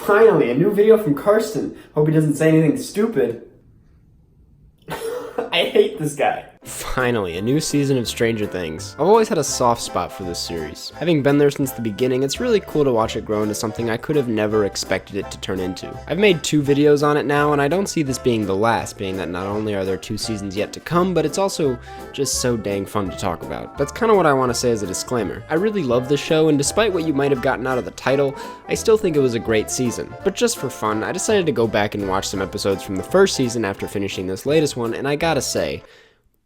Finally, a new video from Karsten. Hope he doesn't say anything stupid. I hate this guy. Finally, a new season of Stranger Things. I've always had a soft spot for this series. Having been there since the beginning, it's really cool to watch it grow into something I could have never expected it to turn into. I've made 2 videos on it now, and I don't see this being the last, being that not only are there 2 seasons yet to come, but it's also just so dang fun to talk about. That's kind of what I want to say as a disclaimer. I really love this show, and despite what you might have gotten out of the title, I still think it was a great season. But just for fun, I decided to go back and watch some episodes from the first season after finishing this latest one, and I gotta say,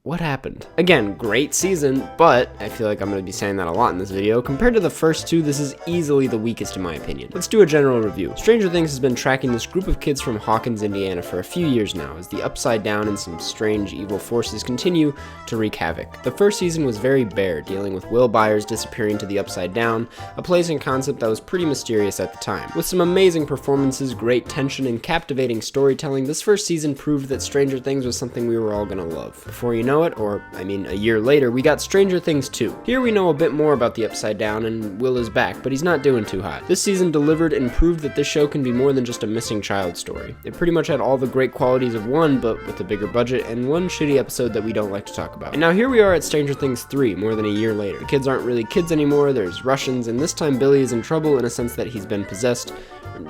what happened? Again, great season, but I feel like I'm going to be saying that a lot in this video. Compared to the first 2, this is easily the weakest in my opinion. Let's do a general review. Stranger Things has been tracking this group of kids from Hawkins, Indiana for a few years now, as the Upside Down and some strange evil forces continue to wreak havoc. The first season was very bare, dealing with Will Byers disappearing to the Upside Down, a place and concept that was pretty mysterious at the time. With some amazing performances, great tension, and captivating storytelling, this first season proved that Stranger Things was something we were all going to love. Before you know it, or I mean a year later, we got Stranger Things 2. Here we know a bit more about the Upside Down, and Will is back, but he's not doing too hot. This season delivered and proved that this show can be more than just a missing child story. It pretty much had all the great qualities of one, but with a bigger budget, and one shitty episode that we don't like to talk about. And now here we are at Stranger Things 3, more than a year later. The kids aren't really kids anymore, there's Russians, and this time Billy is in trouble in a sense that he's been possessed,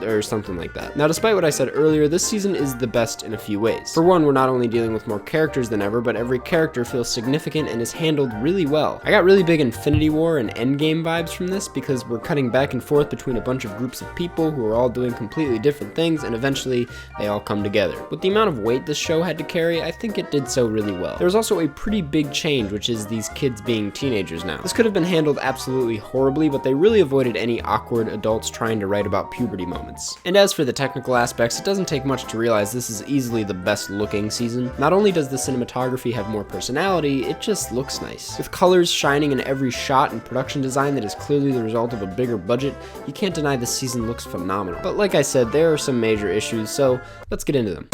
or something like that. Now, despite what I said earlier, this season is the best in a few ways. For one, we're not only dealing with more characters than ever, but every character feels significant and is handled really well. I got really big Infinity War and Endgame vibes from this because we're cutting back and forth between a bunch of groups of people who are all doing completely different things, and eventually they all come together. With the amount of weight this show had to carry, I think it did so really well. There was also a pretty big change, which is these kids being teenagers now. This could have been handled absolutely horribly, but they really avoided any awkward adults trying to write about puberty moments. And as for the technical aspects, it doesn't take much to realize this is easily the best looking season. Not only does the cinematography have more personality, it just looks nice. With colors shining in every shot and production design that is clearly the result of a bigger budget, you can't deny this season looks phenomenal. But like I said, there are some major issues, so let's get into them.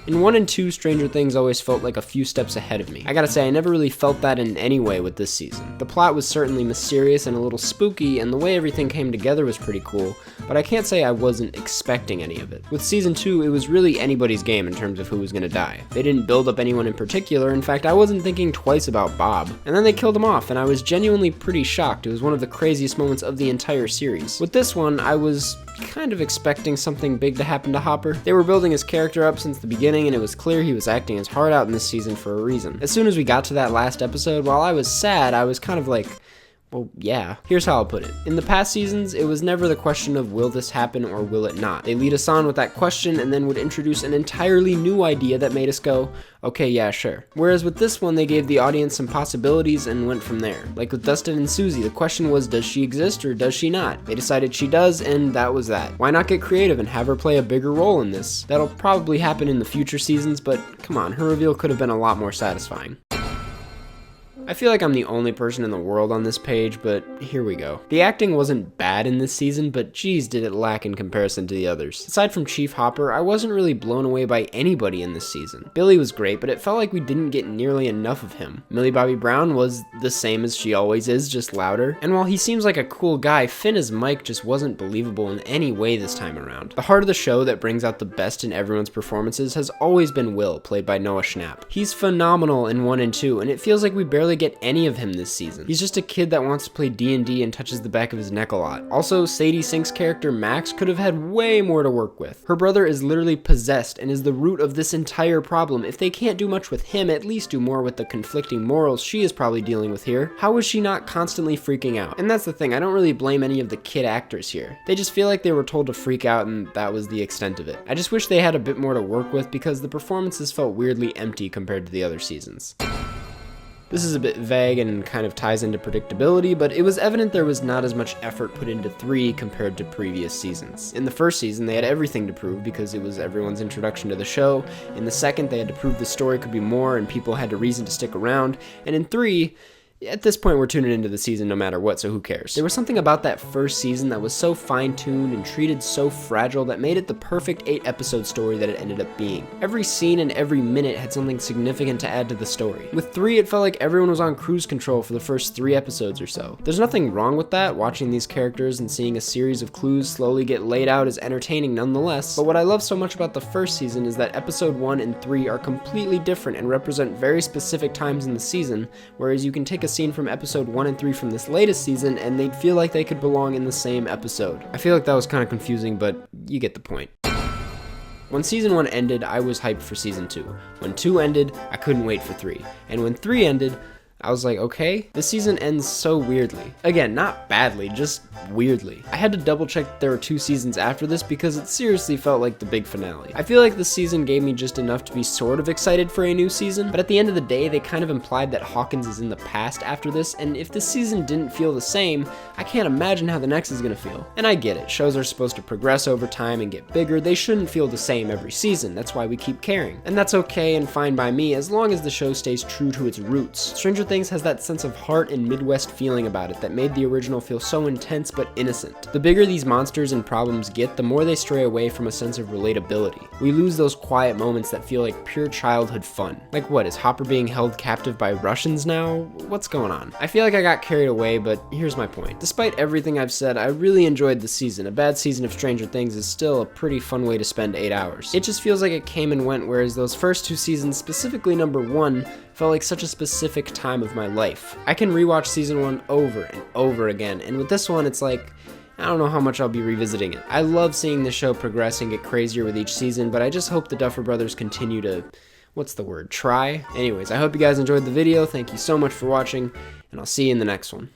In 1 and 2, Stranger Things always felt like a few steps ahead of me. I gotta say, I never really felt that in any way with this season. The plot was certainly mysterious and a little spooky, and the way everything came together was pretty cool, but I can't say I wasn't expecting any of it. With season 2, it was really anybody's game in terms of who was gonna die. They didn't build up anyone in particular. In fact, I wasn't thinking twice about Bob. And then they killed him off, and I was genuinely pretty shocked. It was one of the craziest moments of the entire series. With this one, I was kind of expecting something big to happen to Hopper. They were building his character up since the beginning, and it was clear he was acting his heart out in this season for a reason. As soon as we got to that last episode, while I was sad, I was kind of like, well, yeah. Here's how I'll put it. In the past seasons, it was never the question of will this happen or will it not. They lead us on with that question and then would introduce an entirely new idea that made us go, okay, yeah, sure. Whereas with this one, they gave the audience some possibilities and went from there. Like with Dustin and Susie, the question was, does she exist or does she not? They decided she does, and that was that. Why not get creative and have her play a bigger role in this? That'll probably happen in the future seasons, but come on, her reveal could have been a lot more satisfying. I feel like I'm the only person in the world on this page, but here we go. The acting wasn't bad in this season, but geez did it lack in comparison to the others. Aside from Chief Hopper, I wasn't really blown away by anybody in this season. Billy was great, but it felt like we didn't get nearly enough of him. Millie Bobby Brown was the same as she always is, just louder. And while he seems like a cool guy, Finn as Mike just wasn't believable in any way this time around. The heart of the show that brings out the best in everyone's performances has always been Will, played by Noah Schnapp. He's phenomenal in 1 and 2, and it feels like we barely get any of him this season. He's just a kid that wants to play D&D and touches the back of his neck a lot. Also, Sadie Sink's character Max could have had way more to work with. Her brother is literally possessed and is the root of this entire problem. If they can't do much with him, at least do more with the conflicting morals she is probably dealing with here. How is she not constantly freaking out? And that's the thing, I don't really blame any of the kid actors here. They just feel like they were told to freak out and that was the extent of it. I just wish they had a bit more to work with because the performances felt weirdly empty compared to the other seasons. This is a bit vague and kind of ties into predictability, but it was evident there was not as much effort put into 3 compared to previous seasons. In the first season, they had everything to prove because it was everyone's introduction to the show. In the second, they had to prove the story could be more and people had a reason to stick around. And in 3, At this point, we're tuning into the season no matter what, so who cares? There was something about that first season that was so fine-tuned and treated so fragile that made it the perfect 8-episode story that it ended up being. Every scene and every minute had something significant to add to the story. With 3, it felt like everyone was on cruise control for the first 3 episodes or so. There's nothing wrong with that. Watching these characters and seeing a series of clues slowly get laid out is entertaining nonetheless, but what I love so much about the first season is that episode 1 and 3 are completely different and represent very specific times in the season, whereas you can take a scene from episode 1 and 3 from this latest season and they'd feel like they could belong in the same episode. I feel like that was kind of confusing, but you get the point. When season 1 ended, I was hyped for season 2. When 2 ended, I couldn't wait for 3. And when 3 ended, I was like, okay, this season ends so weirdly. Again, not badly, just weirdly. I had to double check that there were 2 seasons after this because it seriously felt like the big finale. I feel like this season gave me just enough to be sort of excited for a new season, but at the end of the day, they kind of implied that Hawkins is in the past after this, and if this season didn't feel the same, I can't imagine how the next is gonna feel. And I get it, shows are supposed to progress over time and get bigger, they shouldn't feel the same every season, that's why we keep caring. And that's okay and fine by me as long as the show stays true to its roots. Stranger Things has that sense of heart and Midwest feeling about it that made the original feel so intense but innocent. The bigger these monsters and problems get, the more they stray away from a sense of relatability. We lose those quiet moments that feel like pure childhood fun. Like what, is Hopper being held captive by Russians now? What's going on? I feel like I got carried away, but here's my point. Despite everything I've said, I really enjoyed the season. A bad season of Stranger Things is still a pretty fun way to spend 8 hours. It just feels like it came and went, whereas those first 2 seasons, specifically number 1, felt like such a specific time of my life. I can rewatch season 1 over and over again, and with this one, it's like, I don't know how much I'll be revisiting it. I love seeing the show progress and get crazier with each season, but I just hope the Duffer Brothers continue to, try? Anyways, I hope you guys enjoyed the video. Thank you so much for watching, and I'll see you in the next one.